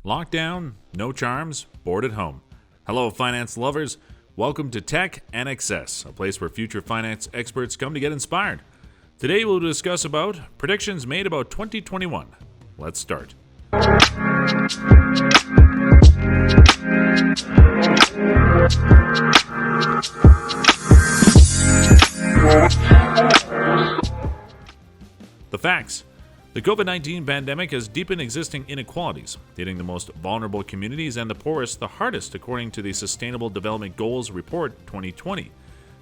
Lockdown, no charms, bored at home. Hello, finance lovers. Welcome to TEKNXS, a place where future finance experts come to get inspired. Today we'll discuss about predictions made about 2021. Let's start. The facts. The COVID-19 pandemic has deepened existing inequalities, hitting the most vulnerable communities and the poorest the hardest, according to the Sustainable Development Goals Report 2020,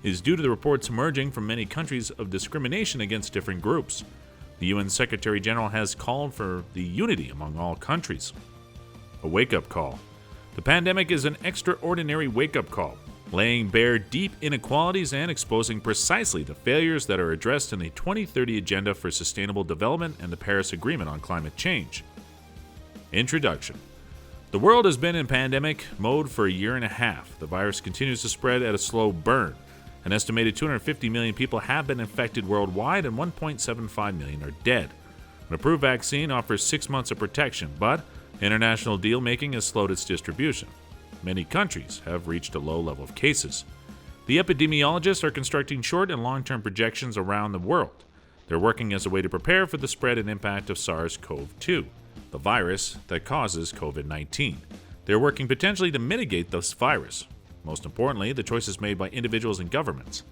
is due to the reports emerging from many countries of discrimination against different groups. The UN Secretary General has called for the unity among all countries. A wake-up call. The pandemic is an extraordinary wake-up call, laying bare deep inequalities and exposing precisely the failures that are addressed in the 2030 Agenda for Sustainable Development and the Paris Agreement on Climate Change. Introduction. The world has been in pandemic mode for a year and a half. The virus continues to spread at a slow burn. An estimated 250 million people have been infected worldwide and 1.75 million are dead. An approved vaccine offers 6 months of protection, but international deal-making has slowed its distribution. Many countries have reached a low level of cases. The epidemiologists are constructing short and long-term projections around the world. They're working as a way to prepare for the spread and impact of SARS-CoV-2, the virus that causes COVID-19. They're working potentially to mitigate this virus. Most importantly, the choices made by individuals and governments.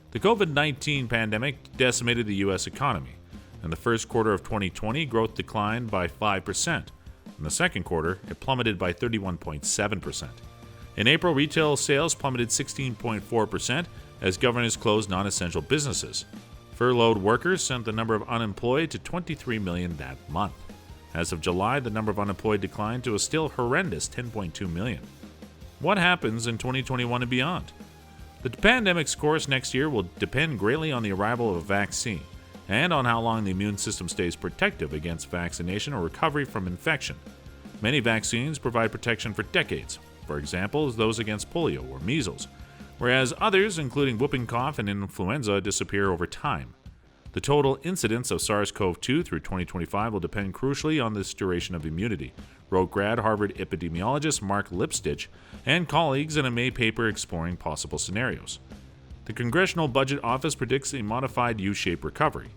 The COVID-19 pandemic decimated the U.S. economy. In the first quarter of 2020, growth declined by 5%. In the second quarter, it plummeted by 31.7%. In April, retail sales plummeted 16.4% as governors closed non-essential businesses. Furloughed workers sent the number of unemployed to 23 million that month. As of July, the number of unemployed declined to a still horrendous 10.2 million. What happens in 2021 and beyond? The pandemic's course next year will depend greatly on the arrival of a vaccine and on how long the immune system stays protective against vaccination or recovery from infection. Many vaccines provide protection for decades, for example, those against polio or measles, whereas others, including whooping cough and influenza, disappear over time. The total incidence of SARS-CoV-2 through 2025 will depend crucially on this duration of immunity, wrote Grad Harvard epidemiologist Marc Lipsitch and colleagues in a May paper exploring possible scenarios. The Congressional Budget Office predicts a modified U-shaped recovery.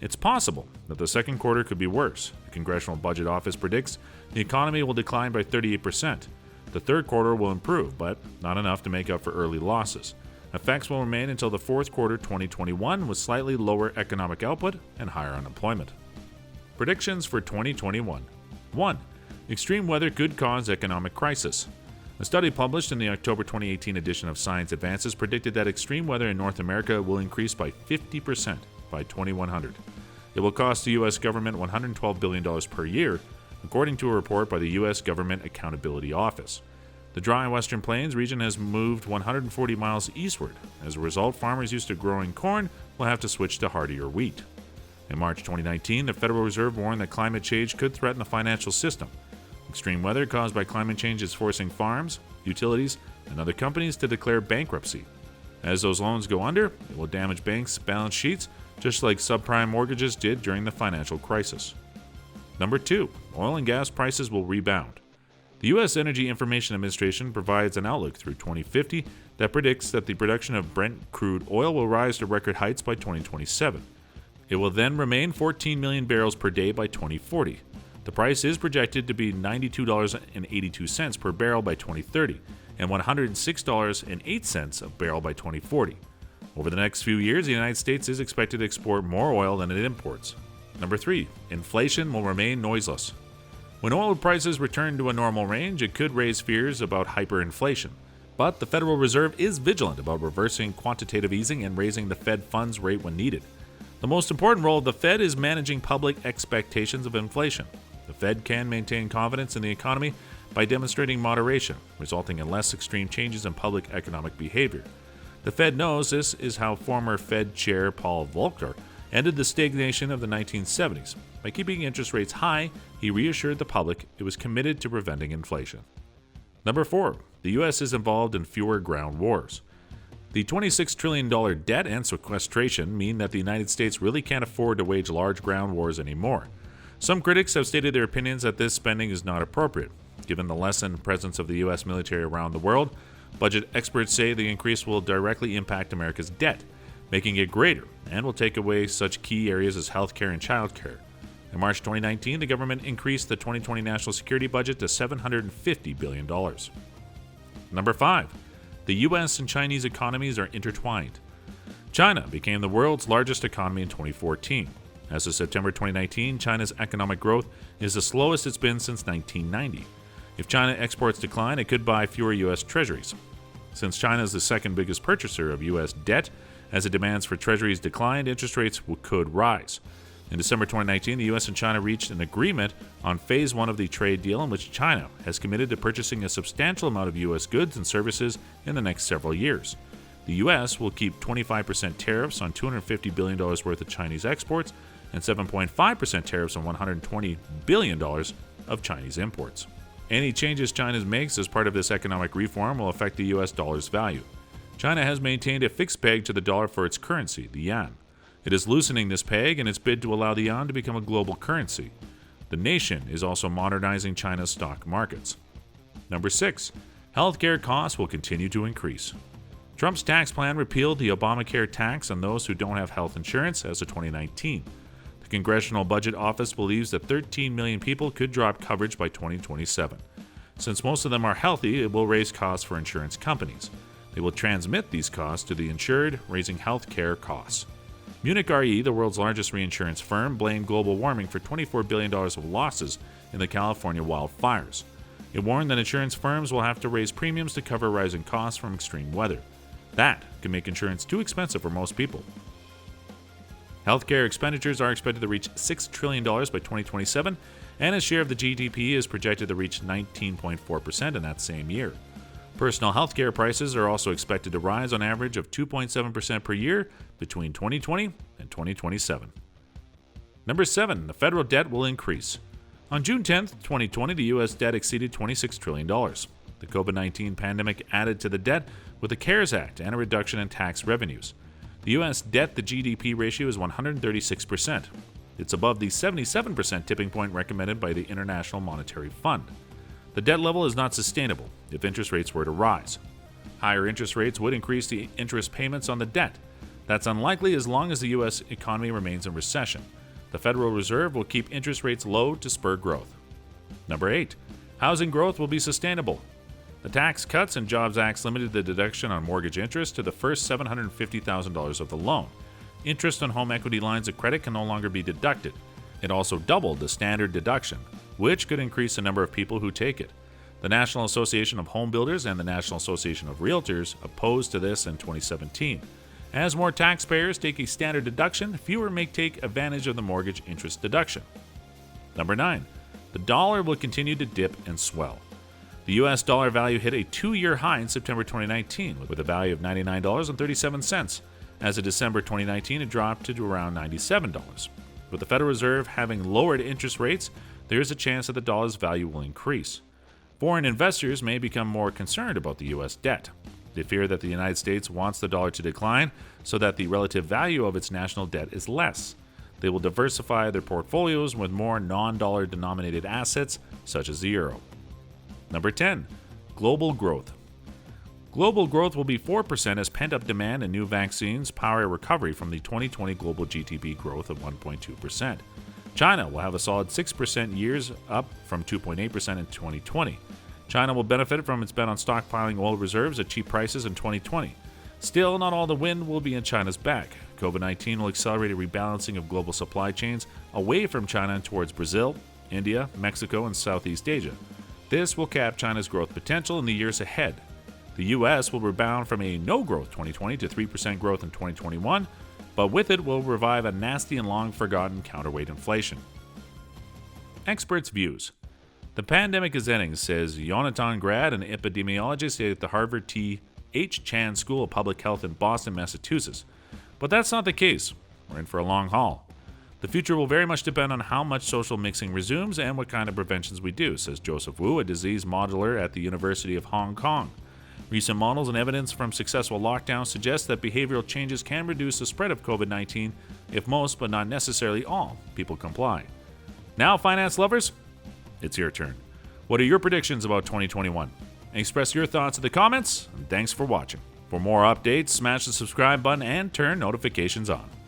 It's possible that the second quarter could be worse. The Congressional Budget Office predicts the economy will decline by 38%. The third quarter will improve, but not enough to make up for early losses. Effects will remain until the fourth quarter 2021 with slightly lower economic output and higher unemployment. Predictions for 2021. 1. Extreme weather could cause economic crisis. A study published in the October 2018 edition of Science Advances predicted that extreme weather in North America will increase by 50% by 2100. It will cost the U.S. government $112 billion per year, according to a report by the U.S. Government Accountability Office. The dry Western Plains region has moved 140 miles eastward. As a result, farmers used to growing corn will have to switch to hardier wheat. In March 2019, the Federal Reserve warned that climate change could threaten the financial system. Extreme weather caused by climate change is forcing farms, utilities, and other companies to declare bankruptcy. As those loans go under, it will damage banks' balance sheets, just like subprime mortgages did during the financial crisis. Number 2. Oil and gas prices will rebound. The U.S. Energy Information Administration provides an outlook through 2050 that predicts that the production of Brent crude oil will rise to record heights by 2027. It will then remain 14 million barrels per day by 2040. The price is projected to be $92.82 per barrel by 2030 and $106.08 a barrel by 2040. Over the next few years, the United States is expected to export more oil than it imports. Number 3. Inflation will remain noiseless. When oil prices return to a normal range, it could raise fears about hyperinflation. But the Federal Reserve is vigilant about reversing quantitative easing and raising the Fed funds rate when needed. The most important role of the Fed is managing public expectations of inflation. The Fed can maintain confidence in the economy by demonstrating moderation, resulting in less extreme changes in public economic behavior. The Fed knows this is how former Fed Chair Paul Volcker ended the stagnation of the 1970s. By keeping interest rates high, he reassured the public it was committed to preventing inflation. Number 4. The U.S. is involved in fewer ground wars. The $26 trillion debt and sequestration mean that the United States really can't afford to wage large ground wars anymore. Some critics have stated their opinions that this spending is not appropriate. given the lessened presence of the U.S. military around the world. Budget experts say the increase will directly impact America's debt, making it greater, and will take away such key areas as healthcare and childcare. In March 2019, the government increased the 2020 national security budget to $750 billion. Number 5. The U.S. and Chinese economies are intertwined. China became the world's largest economy in 2014. As of September 2019, China's economic growth is the slowest it's been since 1990. If China exports decline, it could buy fewer U.S. treasuries. Since China is the second biggest purchaser of U.S. debt, as the demands for treasuries declined, interest rates could rise. In December 2019, the U.S. and China reached an agreement on Phase 1 of the trade deal in which China has committed to purchasing a substantial amount of U.S. goods and services in the next several years. The U.S. will keep 25% tariffs on $250 billion worth of Chinese exports and 7.5% tariffs on $120 billion of Chinese imports. Any changes China makes as part of this economic reform will affect the U.S. dollar's value. China has maintained a fixed peg to the dollar for its currency, the yuan. It is loosening this peg in its bid to allow the yuan to become a global currency. The nation is also modernizing China's stock markets. Number 6. Healthcare costs will continue to increase. Trump's tax plan repealed the Obamacare tax on those who don't have health insurance as of 2019. The Congressional Budget Office believes that 13 million people could drop coverage by 2027. Since most of them are healthy, it will raise costs for insurance companies. They will transmit these costs to the insured, raising healthcare costs. Munich Re, the world's largest reinsurance firm, blamed global warming for $24 billion of losses in the California wildfires. It warned that insurance firms will have to raise premiums to cover rising costs from extreme weather. That could make insurance too expensive for most people. Healthcare expenditures are expected to reach $6 trillion by 2027, and its share of the GDP is projected to reach 19.4% in that same year. Personal healthcare prices are also expected to rise on average of 2.7% per year between 2020 and 2027. Number 7. The federal debt will increase. On June 10, 2020, the U.S. debt exceeded $26 trillion. The COVID-19 pandemic added to the debt with the CARES Act and a reduction in tax revenues. The U.S. debt-to-GDP ratio is 136%. It's above the 77% tipping point recommended by the International Monetary Fund. The debt level is not sustainable if interest rates were to rise. Higher interest rates would increase the interest payments on the debt. That's unlikely as long as the U.S. economy remains in recession. The Federal Reserve will keep interest rates low to spur growth. Number 8. Housing growth will be sustainable. The Tax Cuts and Jobs Act limited the deduction on mortgage interest to the first $750,000 of the loan. Interest on home equity lines of credit can no longer be deducted. It also doubled the standard deduction, which could increase the number of people who take it. The National Association of Home Builders and the National Association of Realtors opposed to this in 2017. As more taxpayers take a standard deduction, fewer may take advantage of the mortgage interest deduction. Number 9. The dollar will continue to dip and swell. The U.S. dollar value hit a 2-year high in September 2019 with a value of $99.37. As of December 2019, it dropped to around $97. With the Federal Reserve having lowered interest rates, there is a chance that the dollar's value will increase. Foreign investors may become more concerned about the U.S. debt. They fear that the United States wants the dollar to decline so that the relative value of its national debt is less. They will diversify their portfolios with more non-dollar denominated assets, such as the euro. Number 10. Global growth. Global growth will be 4% as pent-up demand and new vaccines power a recovery from the 2020 global GDP growth of 1.2%. China will have a solid 6% years, up from 2.8% in 2020. China will benefit from its bet on stockpiling oil reserves at cheap prices in 2020. Still, not all the wind will be in China's back. COVID-19 will accelerate a rebalancing of global supply chains away from China and towards Brazil, India, Mexico, and Southeast Asia. This will cap China's growth potential in the years ahead. The U.S. will rebound from a no-growth 2020 to 3% growth in 2021, but with it will revive a nasty and long-forgotten counterweight inflation. Experts' views. The pandemic is ending, says Yonatan Grad, an epidemiologist at the Harvard T. H. Chan School of Public Health in Boston, Massachusetts. But that's not the case. We're in for a long haul. The future will very much depend on how much social mixing resumes and what kind of preventions we do, says Joseph Wu, a disease modeler at the University of Hong Kong. Recent models and evidence from successful lockdowns suggest that behavioral changes can reduce the spread of COVID-19 if most, but not necessarily all, people comply. Now, finance lovers, it's your turn. What are your predictions about 2021? Express your thoughts in the comments, and thanks for watching. For more updates, smash the subscribe button and turn notifications on.